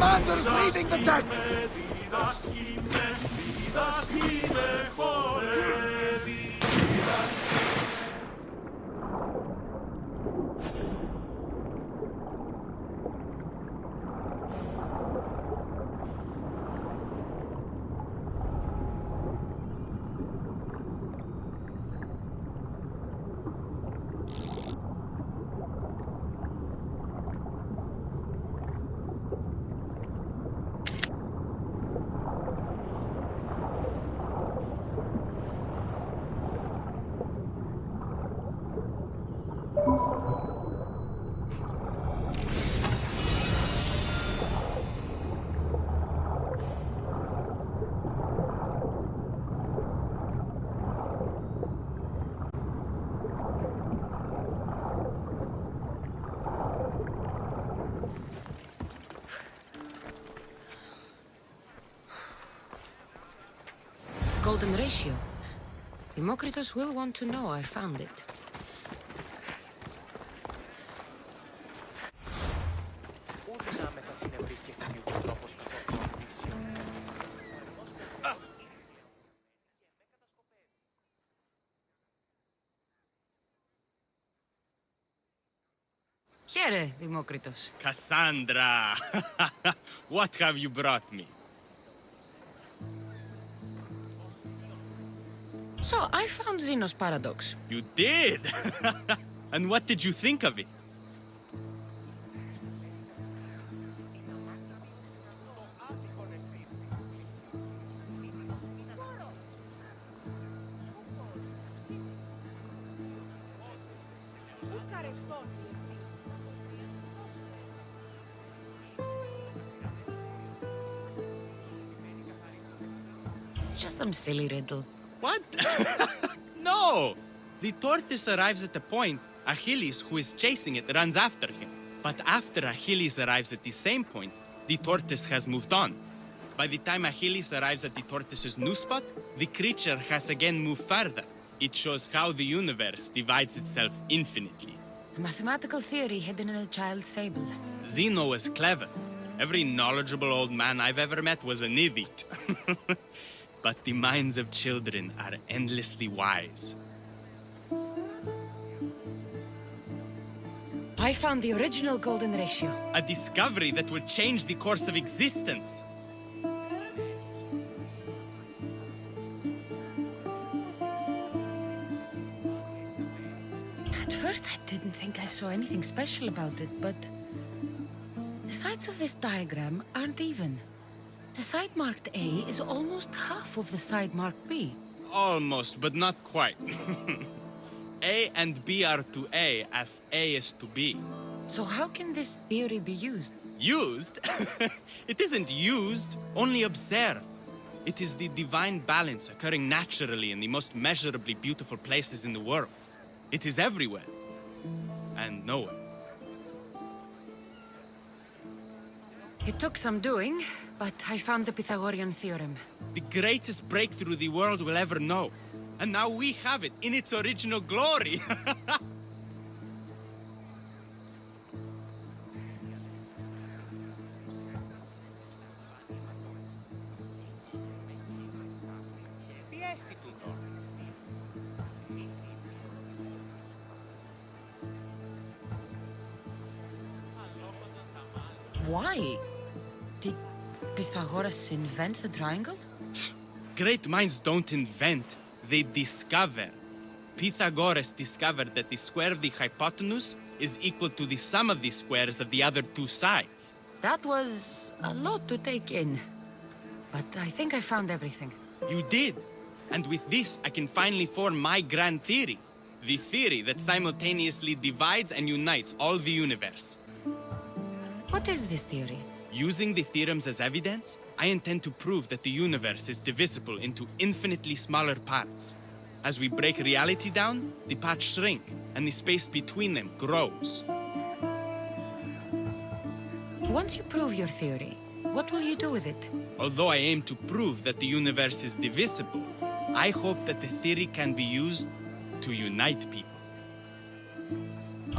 Commander's leaving the deck! Golden ratio. Democritus will want to know I found it. Here, Democritus. Cassandra! What have you brought me? So, I found Zeno's paradox. You did? And what did you think of it? It's just some silly riddle. What? No! The tortoise arrives at a point, Achilles, who is chasing it, runs after him. But after Achilles arrives at the same point, the tortoise has moved on. By the time Achilles arrives at the tortoise's new spot, the creature has again moved further. It shows how the universe divides itself infinitely. A mathematical theory hidden in a child's fable. Zeno was clever. Every knowledgeable old man I've ever met was an idiot. But the minds of children are endlessly wise. I found the original golden ratio. A discovery that will change the course of existence. At first, I didn't think I saw anything special about it, but the sides of this diagram aren't even. The side marked A is almost half of the side marked B. Almost, but not quite. A and B are to A as A is to B. So how can this theory be used? Used? It isn't used, only observed. It is the divine balance occurring naturally in the most measurably beautiful places in the world. It is everywhere. And nowhere. It took some doing, but I found the Pythagorean theorem. The greatest breakthrough the world will ever know. And now we have it in its original glory. Why? Did Pythagoras invent the triangle? Great minds don't invent, they discover. Pythagoras discovered that the square of the hypotenuse is equal to the sum of the squares of the other two sides. That was a lot to take in. But I think I found everything. You did. And with this, I can finally form my grand theory. The theory that simultaneously divides and unites all the universe. What is this theory? Using the theorems as evidence, I intend to prove that the universe is divisible into infinitely smaller parts. As we break reality down, the parts shrink, and the space between them grows. Once you prove your theory, what will you do with it? Although I aim to prove that the universe is divisible, I hope that the theory can be used to unite people.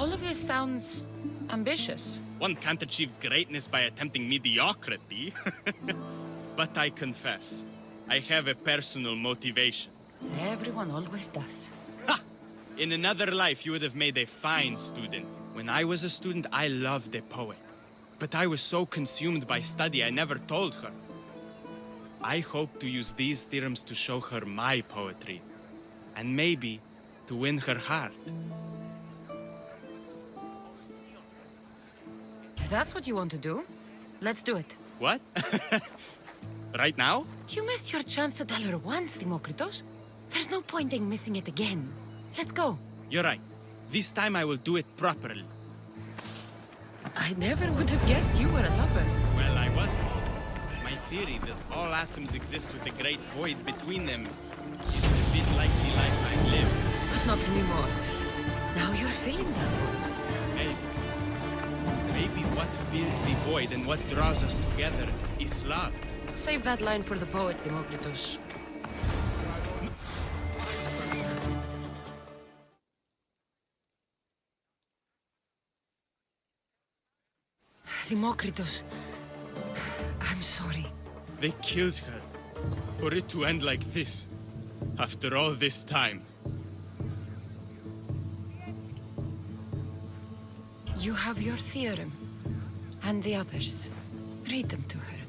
All of this sounds ambitious. One can't achieve greatness by attempting mediocrity. But I confess, I have a personal motivation. Everyone always does. Ha! In another life, you would have made a fine student. When I was a student, I loved a poet. But I was so consumed by study, I never told her. I hope to use these theorems to show her my poetry. And maybe to win her heart. If that's what you want to do, let's do it. What? Right now? You missed your chance to tell her once, Demokritos. There's no point in missing it again. Let's go. You're right. This time I will do it properly. I never would have guessed you were a lover. Well, I wasn't. My theory that all atoms exist with a great void between them is a bit like the life I've lived. But not anymore. Now you're filling that void. Maybe. Maybe what fills the void and what draws us together is love. Save that line for the poet, Demokritos. Demokritos, I'm sorry. They killed her. For it to end like this. After all this time. You have your theorem. And the others. Read them to her.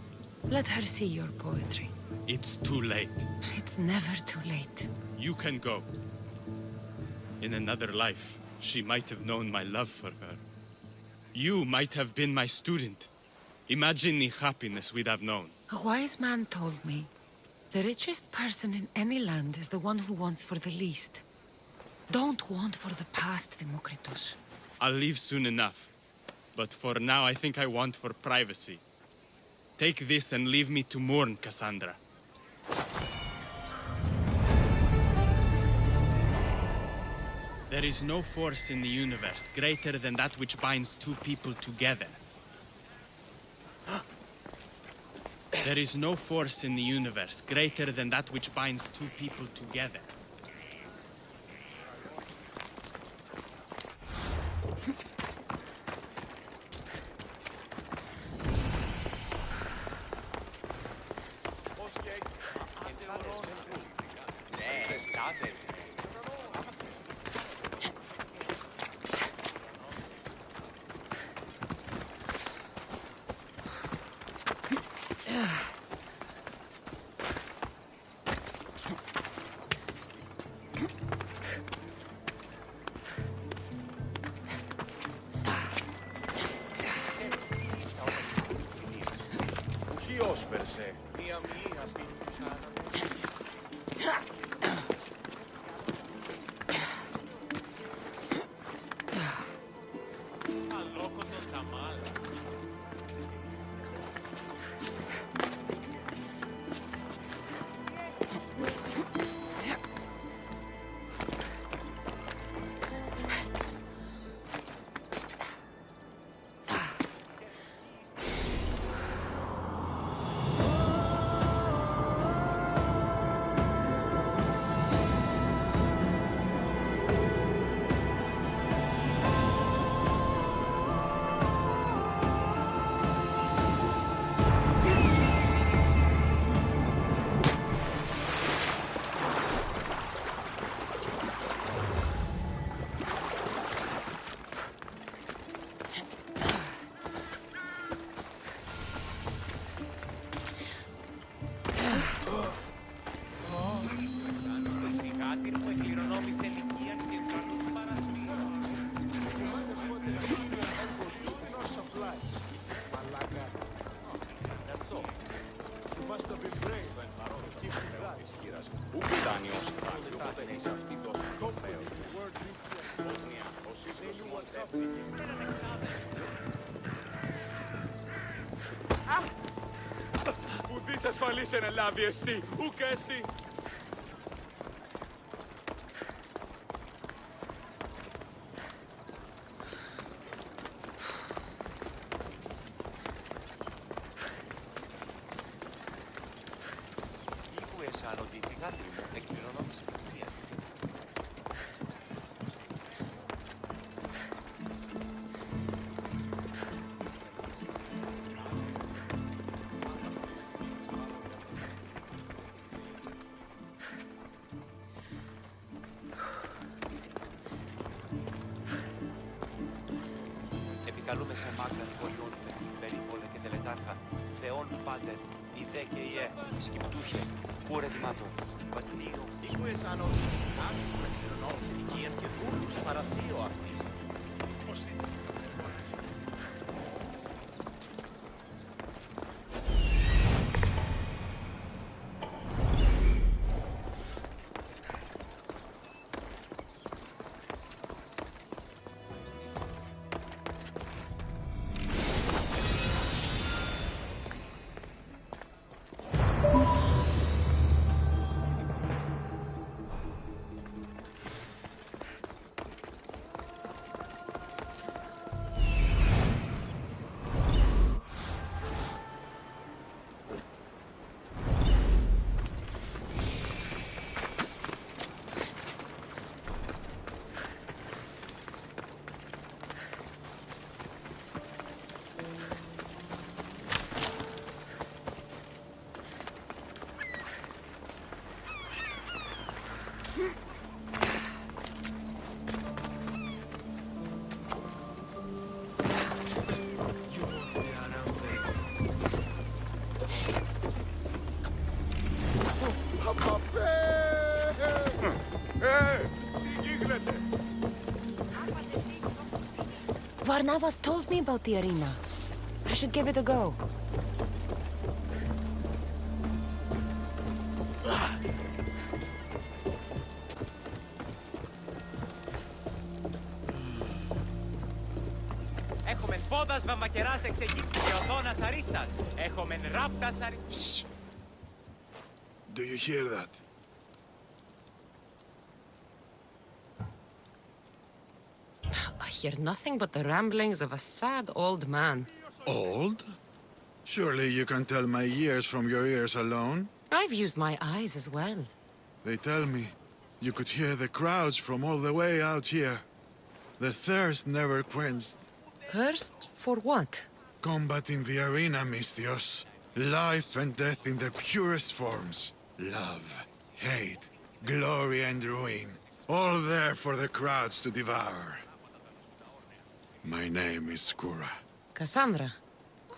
Let her see your poetry. It's too late. It's never too late. You can go. In another life, she might have known my love for her. You might have been my student. Imagine the happiness we'd have known. A wise man told me, the richest person in any land is the one who wants for the least. Don't want for the past, Demokritos. I'll leave soon enough. But for now, I think I want for privacy. Take this and leave me to mourn, Cassandra. There is no force in the universe greater than that which binds two people together. There is no force in the universe greater than that which binds two people together. Ουδής ασφαλής εν ελάβει εστί, ουκ έστι. Ήκουες ότι η θυγάτρη μου εκκληρονόμησε την δουλειά. Καλούμε σε μάγνα χωριών με την περίπολε και τελετάρχα, θεών πάτερ, η δε και η σκυπτούχε, πούρε τιμάτων, πατνίου. Οίκουες αν όχι, άκουε κληρονόμης ηλικίαν και δούλους παραθείο αυτής. Πώς είναι. Varnavas told me about the arena. I should give it a go. Έχομεν πόδας βαμακεράς εξ Αιγύπτου και οδόνας αρίστας. Έχομεν ράπτας αρίστας. Do you hear that? I hear nothing but the ramblings of a sad old man. Old? Surely you can tell my years from your ears alone? I've used my eyes as well. They tell me you could hear the crowds from all the way out here. The thirst never quenched. Thirst for what? Combat in the arena, Misthios. Life and death in their purest forms. Love, hate, glory and ruin. All there for the crowds to devour. My name is Skura. Cassandra,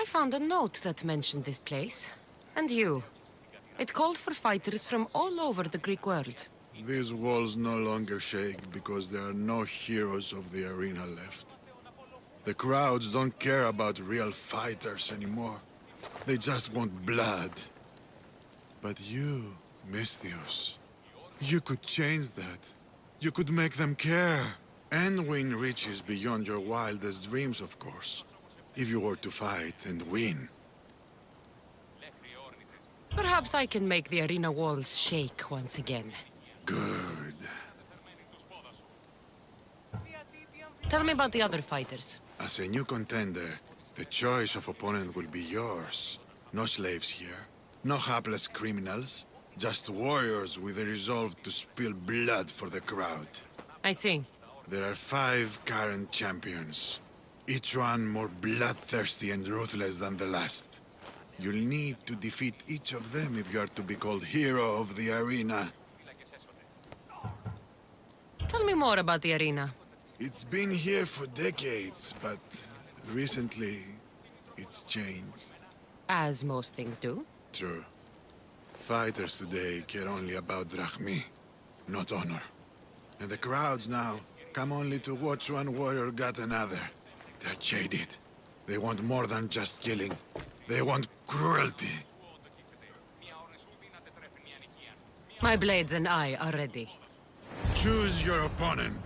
I found a note that mentioned this place. And you. It called for fighters from all over the Greek world. These walls no longer shake because there are no heroes of the arena left. The crowds don't care about real fighters anymore. They just want blood. But you, Misthios, you could change that. You could make them care. And win riches beyond your wildest dreams, of course. If you were to fight and win. Perhaps I can make the arena walls shake once again. Good. Tell me about the other fighters. As a new contender, the choice of opponent will be yours. No slaves here. No hapless criminals. Just warriors with the resolve to spill blood for the crowd. I see. There are 5 current champions. Each one more bloodthirsty and ruthless than the last. You'll need to defeat each of them if you are to be called hero of the arena. Tell me more about the arena. It's been here for decades, but recently it's changed. As most things do. True. Fighters today care only about drachmi, not honor. And the crowds now come only to watch one warrior gut another. They're jaded. They want more than just killing. They want cruelty. My blades and I are ready. Choose your opponent.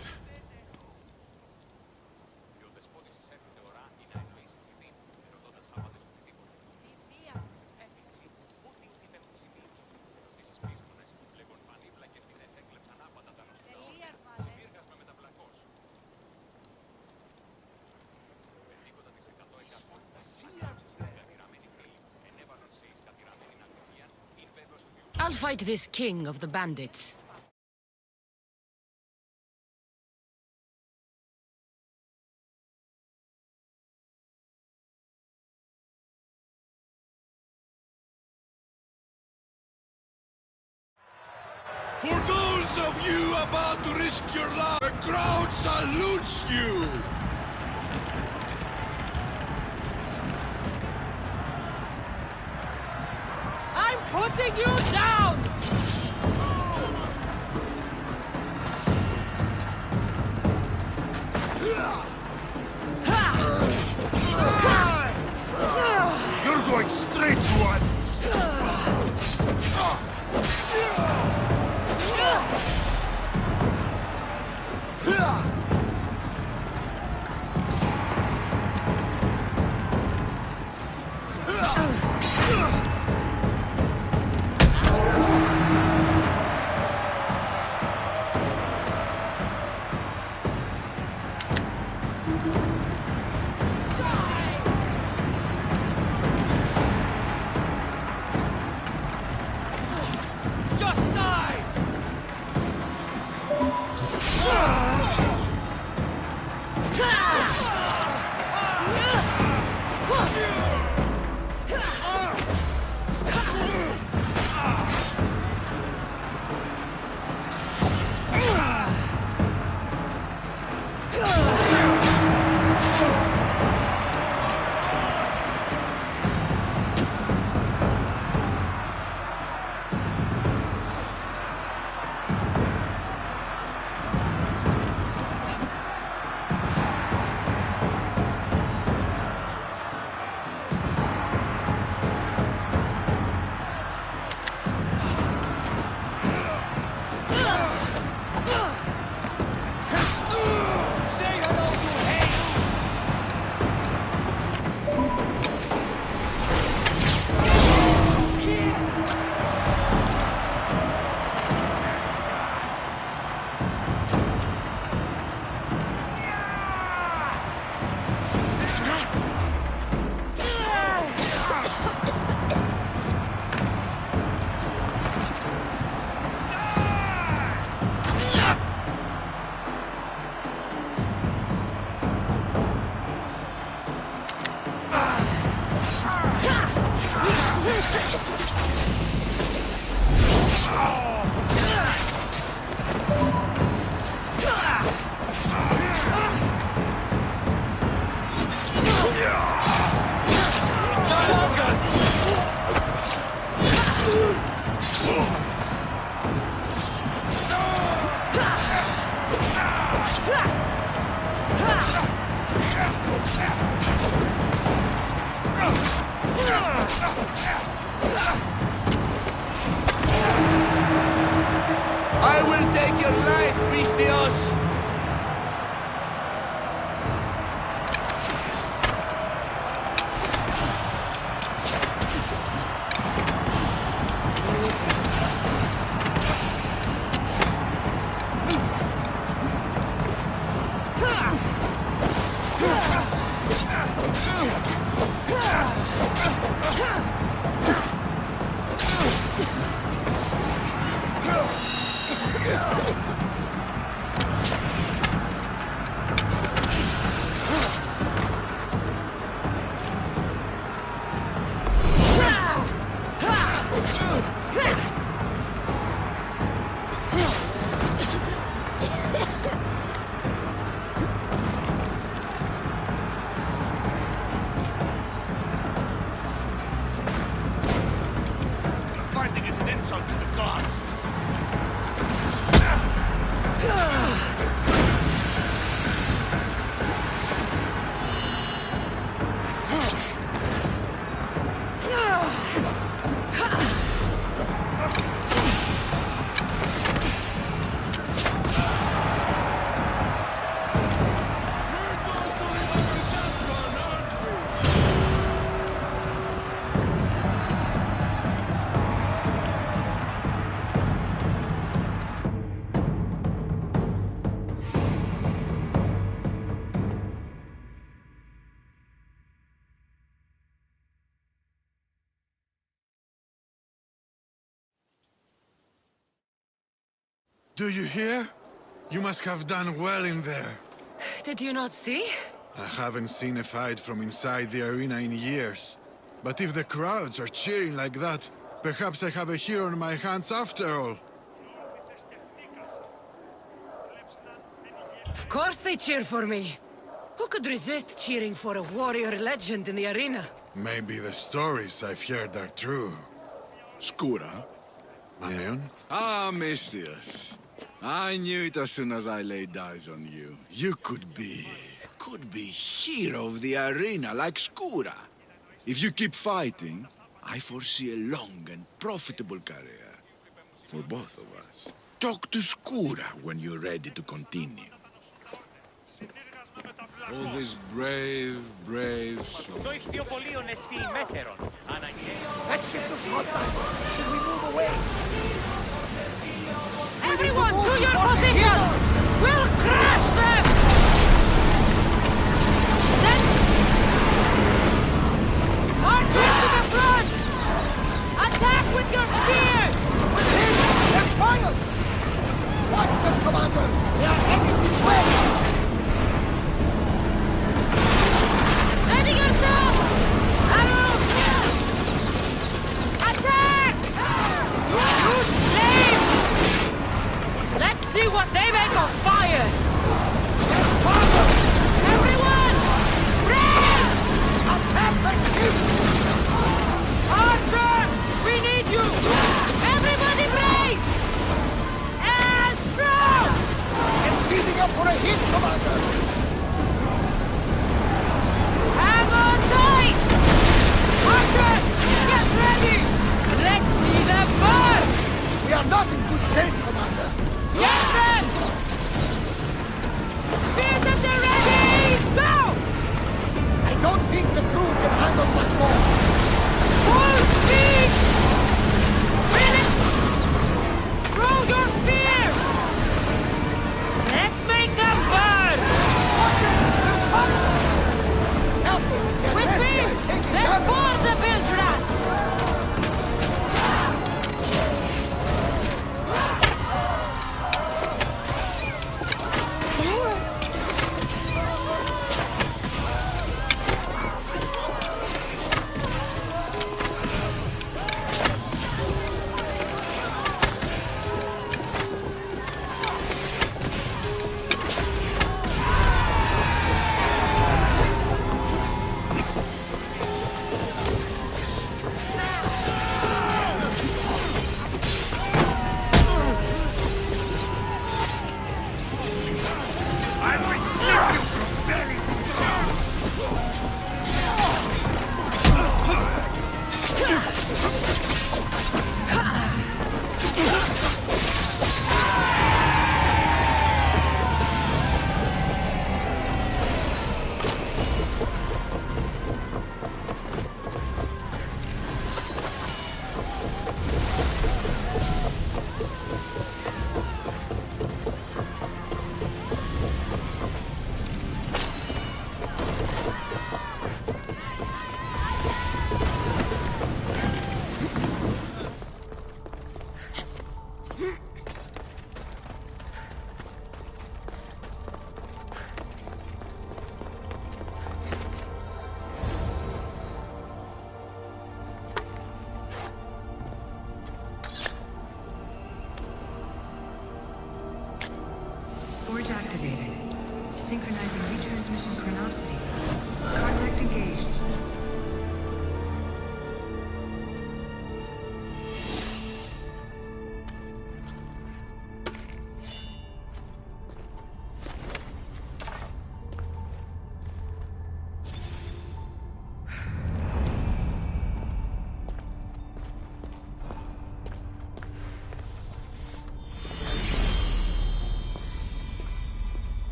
I'll fight this king of the bandits. For those of you about to risk your life, the crowd salutes you! hunting you down! You're going straight to one! Just die! Say hello to hate! I will take your life, Mistios! Fighting is an insult to the gods! Do you hear? You must have done well in there. Did you not see? I haven't seen a fight from inside the arena in years. But if the crowds are cheering like that, perhaps I have a hero on my hands after all. Of course they cheer for me. Who could resist cheering for a warrior legend in the arena? Maybe the stories I've heard are true. Skura? Maneon? Ah, Mistius. I knew it as soon as I laid eyes on you. You could be hero of the arena like Skura. If you keep fighting, I foresee a long and profitable career. For both of us. Talk to Skura when you're ready to continue. All these brave, brave souls. Το ηχθειοπωλείο εστί μέθερον. Αναγκαίο. That ship looks hostile. Should we move away? Everyone to your positions! We'll crush them! Send... March into the front! Attack with your spears! They're fired! Watch them, Commander! They are heading this way! Ready yourself! Arrows! Attack! Use flames! Let's see what they make of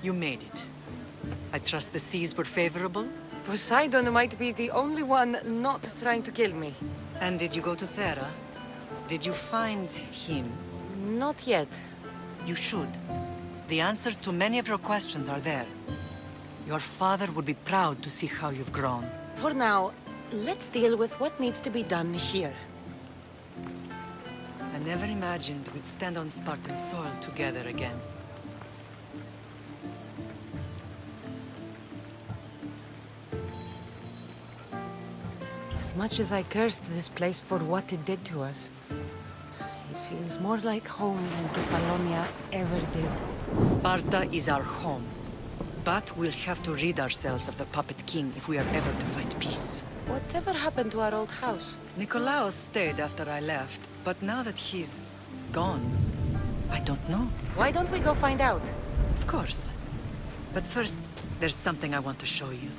You made it. I trust the seas were favorable? Poseidon might be the only one not trying to kill me. And did you go to Thera? Did you find him? Not yet. You should. The answers to many of your questions are there. Your father would be proud to see how you've grown. For now, let's deal with what needs to be done here. I never imagined we'd stand on Spartan soil together again. As much as I cursed this place for what it did to us, it feels more like home than Kefalonia ever did. Sparta is our home. But we'll have to rid ourselves of the Puppet King if we are ever to find peace. Whatever happened to our old house? Nikolaos stayed after I left, but now that he's gone, I don't know. Why don't we go find out? Of course. But first, there's something I want to show you.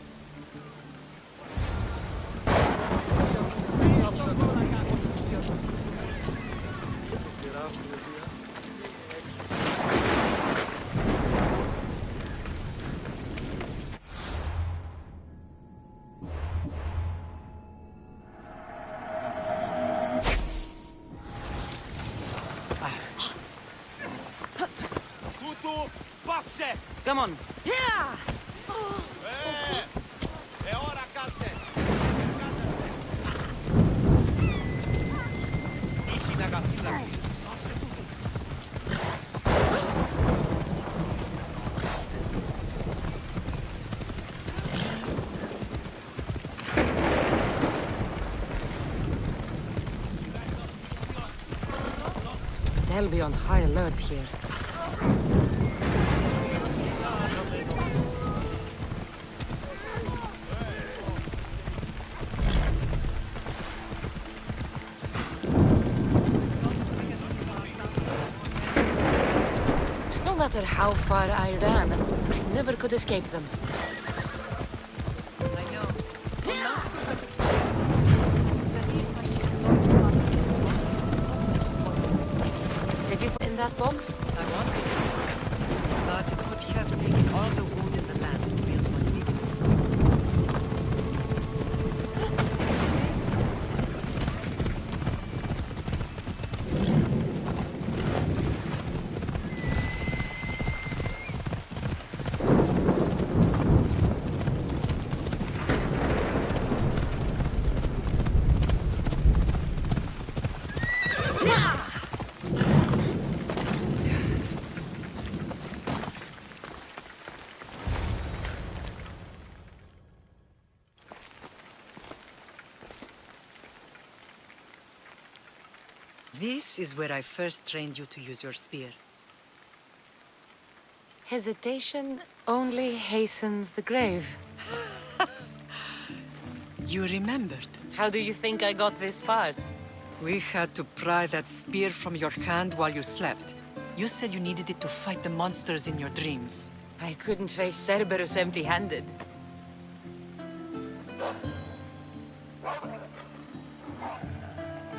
Tutu, πάψε! Come on. Yeah! Ώρα κάσε! Είχε να καθίδα. Άσε τούτο. They'll be on high alert here. No matter how far I ran, I never could escape them. I know. Did you put in that box? I wanted to, but it would have taken all the wood in the land to build one big one. This is where I first trained you to use your spear. Hesitation only hastens the grave. You remembered. How do you think I got this far? We had to pry that spear from your hand while you slept. You said you needed it to fight the monsters in your dreams. I couldn't face Cerberus empty-handed.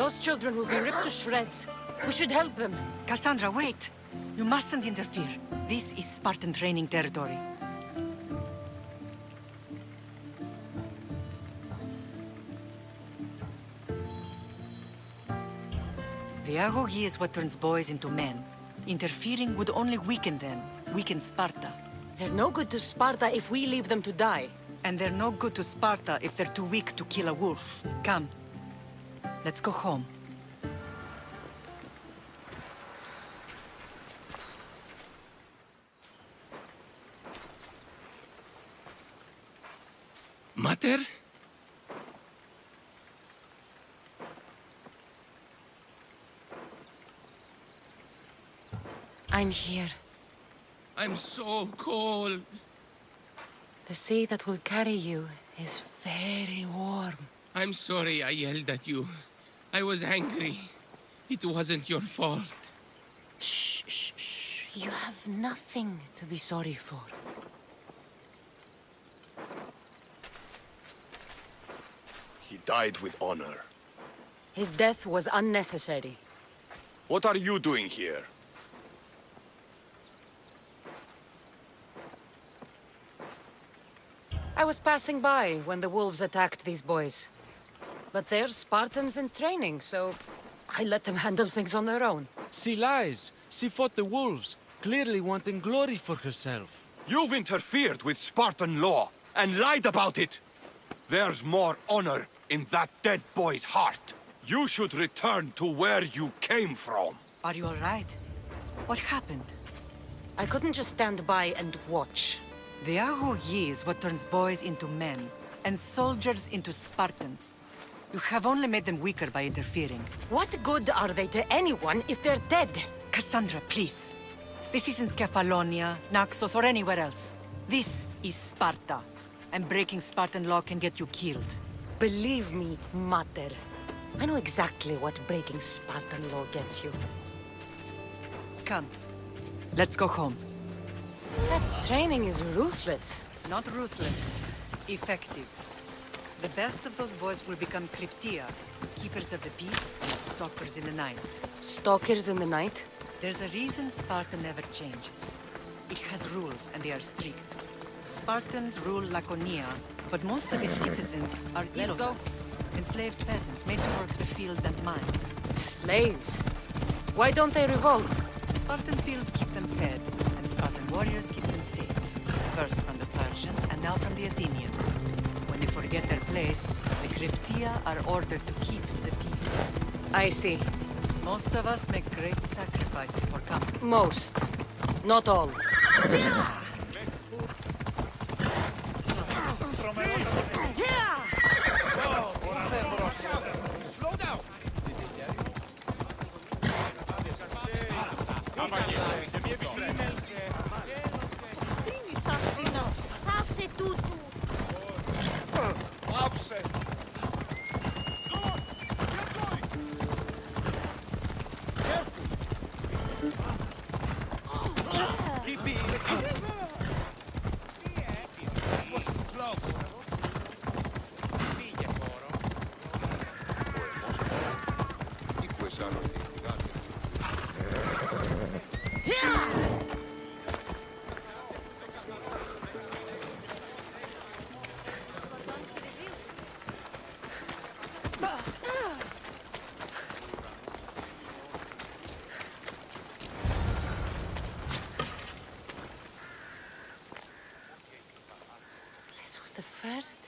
Those children will be ripped to shreds. We should help them. Cassandra, wait! You mustn't interfere. This is Spartan training territory. The agogi is what turns boys into men. Interfering would only weaken them, weaken Sparta. They're no good to Sparta if we leave them to die. And they're no good to Sparta if they're too weak to kill a wolf. Come. Let's go home. Mater? I'm here. I'm so cold. The sea that will carry you is very warm. I'm sorry I yelled at you. I was angry. It wasn't your fault. Shh, shh, shh. You have nothing to be sorry for. He died with honor. His death was unnecessary. What are you doing here? I was passing by when the wolves attacked these boys. But they're Spartans in training, so I let them handle things on their own. She lies. She fought the wolves, clearly wanting glory for herself. You've interfered with Spartan law and lied about it. There's more honor in that dead boy's heart. You should return to where you came from. Are you all right? What happened? I couldn't just stand by and watch. The Aho Yi is what turns boys into men, and soldiers into Spartans. You have only made them weaker by interfering. What good are they to anyone if they're dead? Cassandra, please. This isn't Kefalonia, Naxos, or anywhere else. This is Sparta. And breaking Spartan law can get you killed. Believe me, Mater. I know exactly what breaking Spartan law gets you. Come. Let's go home. That training is ruthless. Not ruthless. Effective. The best of those boys will become Cryptia, keepers of the peace and stalkers in the night. Stalkers in the night? There's a reason Sparta never changes. It has rules, and they are strict. Spartans rule Laconia, but most of its citizens are Ilogas, enslaved peasants made to work the fields and mines. Slaves? Why don't they revolt? Spartan fields keep them fed, and Spartan warriors keep them safe. First from the Persians, and now from the Athenians. When they forget their place, the Cryptia are ordered to keep the peace. I see. Most of us make great sacrifices for comfort. Most. Not all. Θαύσε τούτου! Άφησε! This was the first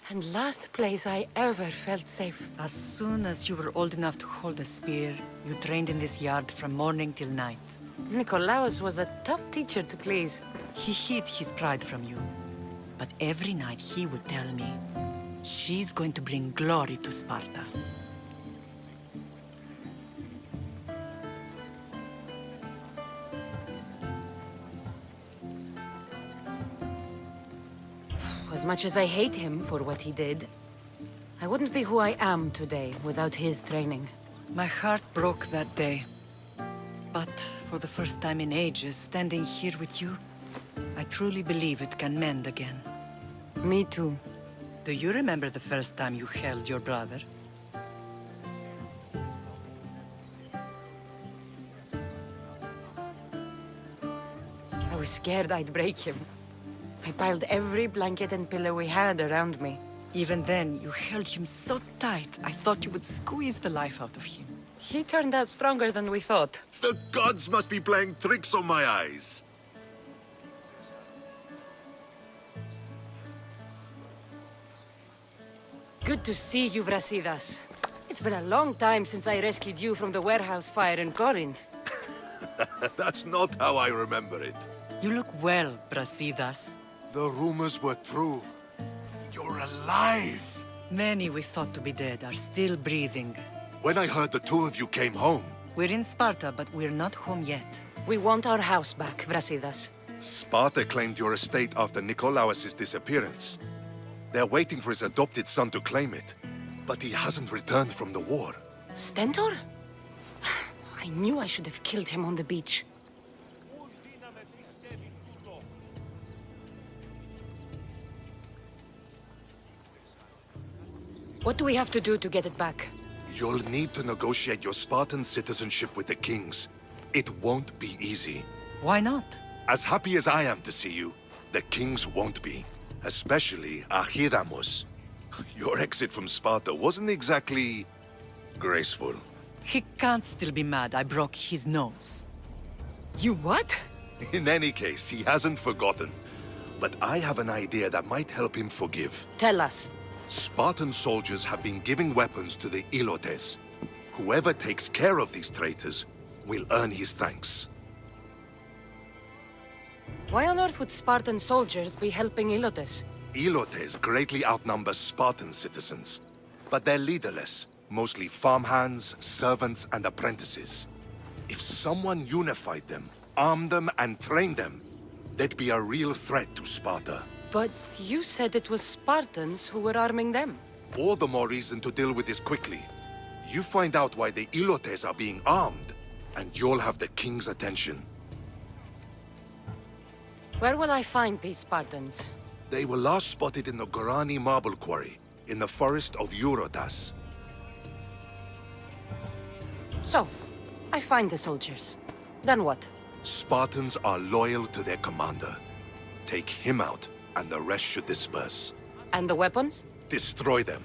and last place I ever felt safe. As soon as you were old enough to hold a spear, you trained in this yard from morning till night. Nikolaos was a tough teacher to please. He hid his pride from you. But every night he would tell me, she's going to bring glory to Sparta. As much as I hate him for what he did, I wouldn't be who I am today without his training. My heart broke that day. But for the first time in ages, standing here with you, I truly believe it can mend again. Me too. Do you remember the first time you held your brother? I was scared I'd break him. I piled every blanket and pillow we had around me. Even then, you held him so tight, I thought you would squeeze the life out of him. He turned out stronger than we thought. The gods must be playing tricks on my eyes. Good to see you, Brasidas. It's been a long time since I rescued you from the warehouse fire in Corinth. That's not how I remember it. You look well, Brasidas. The rumors were true. You're alive! Many we thought to be dead are still breathing. When I heard the two of you came home, We're in Sparta, but we're not home yet. We want our house back, Brasidas. Sparta claimed your estate after Nikolaos' disappearance. They're waiting for his adopted son to claim it. But he hasn't returned from the war. Stentor? I knew I should have killed him on the beach. What do we have to do to get it back? You'll need to negotiate your Spartan citizenship with the kings. It won't be easy. Why not? As happy as I am to see you, the kings won't be. especially Archidamos. Your exit from Sparta wasn't exactly graceful. He can't still be mad I broke his nose. You what? In any case, he hasn't forgotten. But I have an idea that might help him forgive. Tell us. Spartan soldiers have been giving weapons to the Ilotes. Whoever takes care of these traitors will earn his thanks. Why on earth would Spartan soldiers be helping Ilotes? Ilotes greatly outnumber Spartan citizens, but they're leaderless, mostly farmhands, servants, and apprentices. If someone unified them, armed them, and trained them, they'd be a real threat to Sparta. But you said it was Spartans who were arming them. All the more reason to deal with this quickly. You find out why the Ilotes are being armed, and you'll have the king's attention. Where will I find these Spartans? They were last spotted in the Gorani marble quarry, in the forest of Eurotas. So, I find the soldiers. Then what? Spartans are loyal to their commander. Take him out, and the rest should disperse. And the weapons? Destroy them.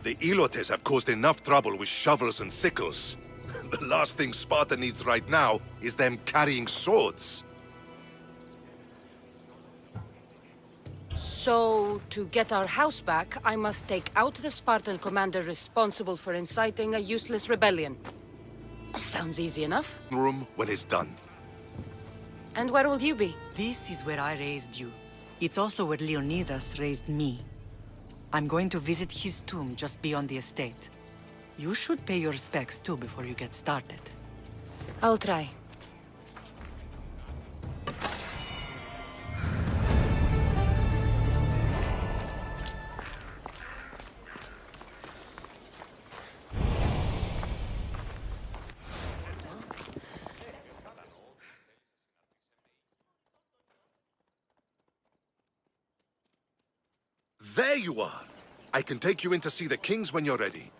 The Ilotes have caused enough trouble with shovels and sickles. The last thing Sparta needs right now is them carrying swords. So, to get our house back, I must take out the Spartan commander responsible for inciting a useless rebellion. Sounds easy enough. Room when it's done. And where will you be? This is where I raised you. It's also where Leonidas raised me. I'm going to visit his tomb just beyond the estate. You should pay your respects too before you get started. I'll try. There you are! I can take you in to see the kings when you're ready.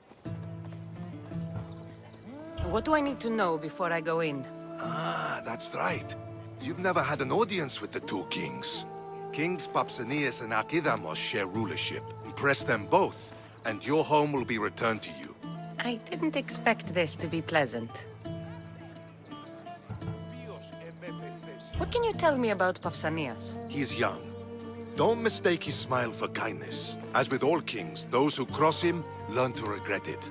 What do I need to know before I go in? Ah, that's right. You've never had an audience with the two kings. Kings Papsanias and Archidamos share rulership. Impress them both, and your home will be returned to you. I didn't expect this to be pleasant. What can you tell me about Pausanias? He's young. Don't mistake his smile for kindness. As with all kings, those who cross him learn to regret it.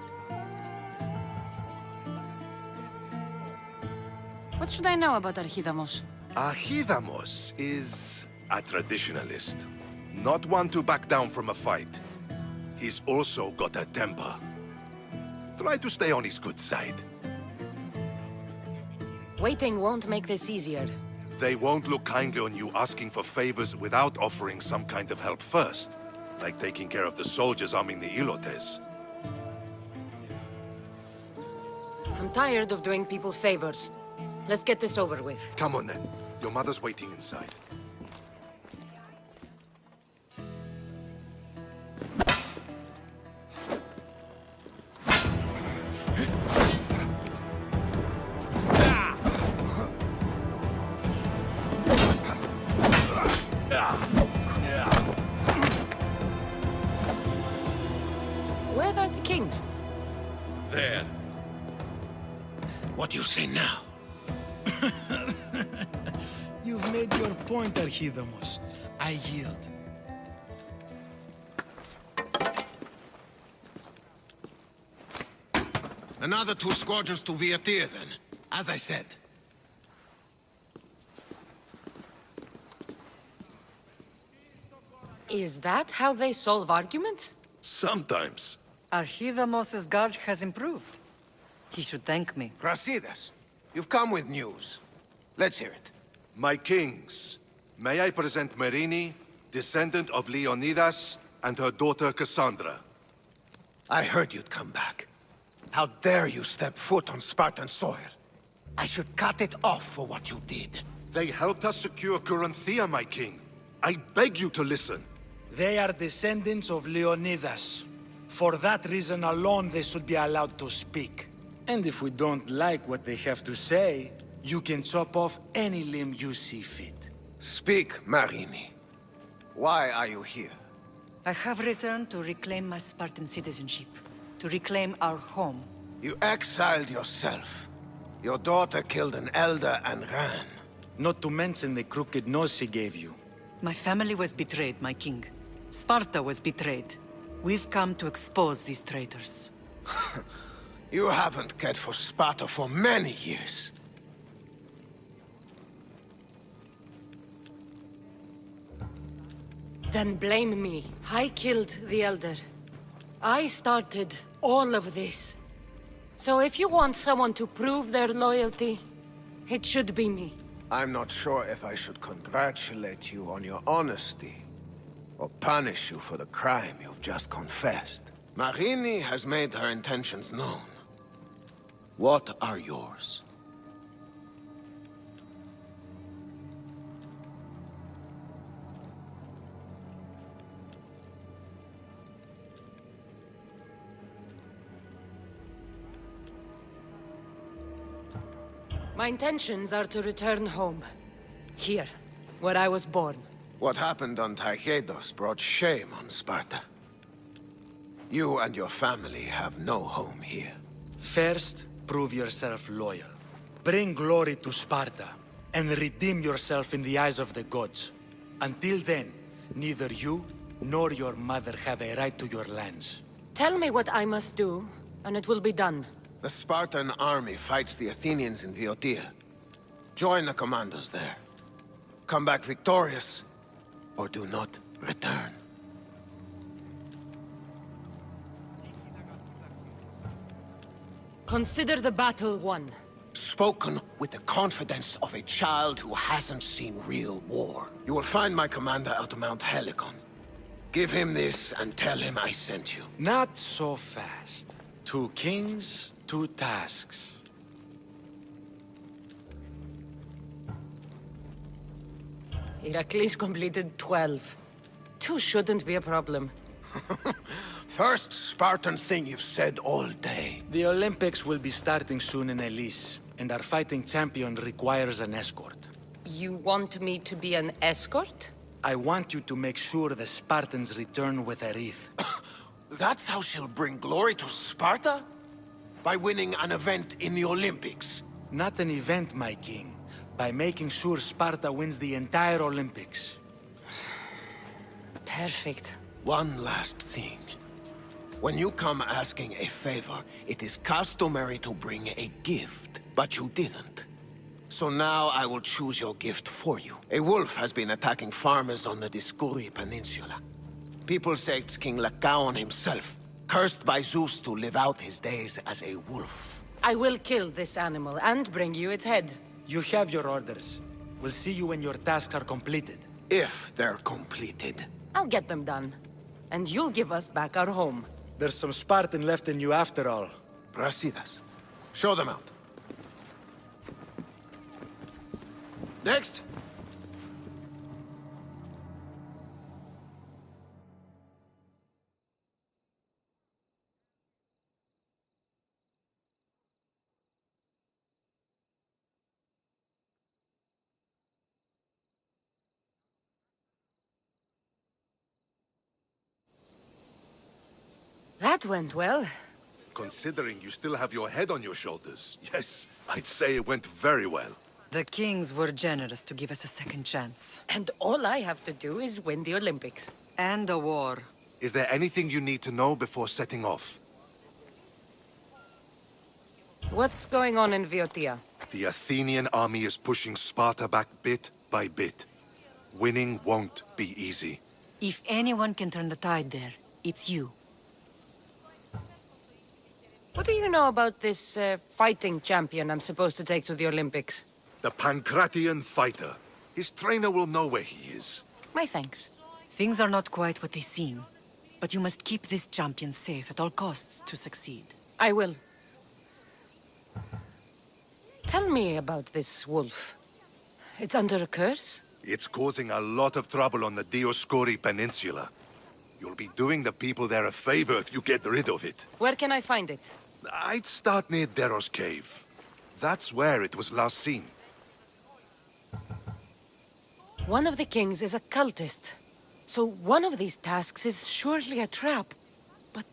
What should I know about Archidamos? Archidamos is a traditionalist. Not one to back down from a fight. He's also got a temper. Try to stay on his good side. Waiting won't make this easier. They won't look kindly on you asking for favors without offering some kind of help first. Like taking care of the soldiers arming the Ilotes. I'm tired of doing people favors. Let's get this over with. Come on then. Your mother's waiting inside. Where are the kings? There. What do you say now? You've made your point, Archidamos. I yield. Another 2 squadrons to Viatir, then. As I said. Is that how they solve arguments? Sometimes. Archidamos' guard has improved. He should thank me. Brasidas, you've come with news. Let's hear it. My kings, may I present Merini, descendant of Leonidas, and her daughter Cassandra. I heard you'd come back. How dare you step foot on Spartan soil? I should cut it off for what you did. They helped us secure Corinthia, my king. I beg you to listen. They are descendants of Leonidas. For that reason alone, they should be allowed to speak. And if we don't like what they have to say, you can chop off any limb you see fit. Speak, Marini. Why are you here? I have returned to reclaim my Spartan citizenship, to reclaim our home. You exiled yourself. Your daughter killed an elder and ran. Not to mention the crooked nose she gave you. My family was betrayed, my king. Sparta was betrayed. We've come to expose these traitors. You haven't cared for Sparta for many years. Then blame me. I killed the Elder. I started all of this. So if you want someone to prove their loyalty, it should be me. I'm not sure if I should congratulate you on your honesty, or punish you for the crime you've just confessed. Marini has made her intentions known. What are yours? My intentions are to return home. Here, where I was born. What happened on Taygedos brought shame on Sparta. You and your family have no home here. First, prove yourself loyal. Bring glory to Sparta, and redeem yourself in the eyes of the gods. Until then, neither you nor your mother have a right to your lands. Tell me what I must do, and it will be done. The Spartan army fights the Athenians in Boeotia. Join the commandos there. Come back victorious, or do not return. Consider the battle won. Spoken with the confidence of a child who hasn't seen real war. You will find my commander at Mount Helicon. Give him this and tell him I sent you. Not so fast. 2 kings, 2 tasks. Heracles completed 12. 2 shouldn't be a problem. First Spartan thing you've said all day. The Olympics will be starting soon in Elise, and our fighting champion requires an escort. You want me to be an escort? I want you to make sure the Spartans return with a wreath. That's how she'll bring glory to Sparta? By winning an event in the Olympics? Not an event, my king. By making sure Sparta wins the entire Olympics. Perfect. One last thing. When you come asking a favor, it is customary to bring a gift, but you didn't. So now I will choose your gift for you. A wolf has been attacking farmers on the Dioscuri Peninsula. People say it's King Lycaon himself, cursed by Zeus to live out his days as a wolf. I will kill this animal and bring you its head. You have your orders. We'll see you when your tasks are completed. If they're completed. I'll get them done. And you'll give us back our home. There's some Spartan left in you after all. Brasidas. Show them out. Next! That went well. Considering you still have your head on your shoulders, yes, I'd say it went very well. The kings were generous to give us a second chance. And all I have to do is win the Olympics. And a war. Is there anything you need to know before setting off? What's going on in Boeotia? The Athenian army is pushing Sparta back bit by bit. Winning won't be easy. If anyone can turn the tide there, it's you. What do you know about this fighting champion I'm supposed to take to the Olympics? The Pancratian fighter. His trainer will know where he is. My thanks. Things are not quite what they seem. But you must keep this champion safe at all costs to succeed. I will. Tell me about this wolf. It's under a curse? It's causing a lot of trouble on the Dioscuri Peninsula. You'll be doing the people there a favor if you get rid of it. Where can I find it? I'd start near Deros Cave. That's where it was last seen. One of the kings is a cultist. So one of these tasks is surely a trap. But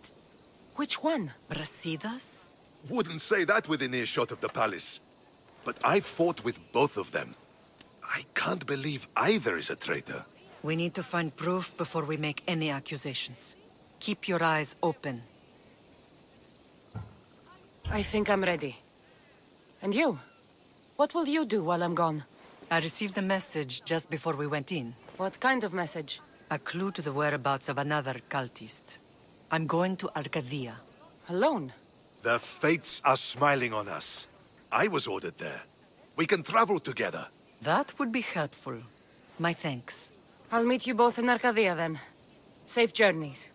which one? Brasidas? Wouldn't say that within earshot of the palace. But I fought with both of them. I can't believe either is a traitor. We need to find proof before we make any accusations. Keep your eyes open. I think I'm ready. And you? What will you do while I'm gone? I received a message just before we went in. What kind of message? A clue to the whereabouts of another cultist. I'm going to Arcadia. Alone? The fates are smiling on us. I was ordered there. We can travel together. That would be helpful. My thanks. I'll meet you both in Arcadia then. Safe journeys.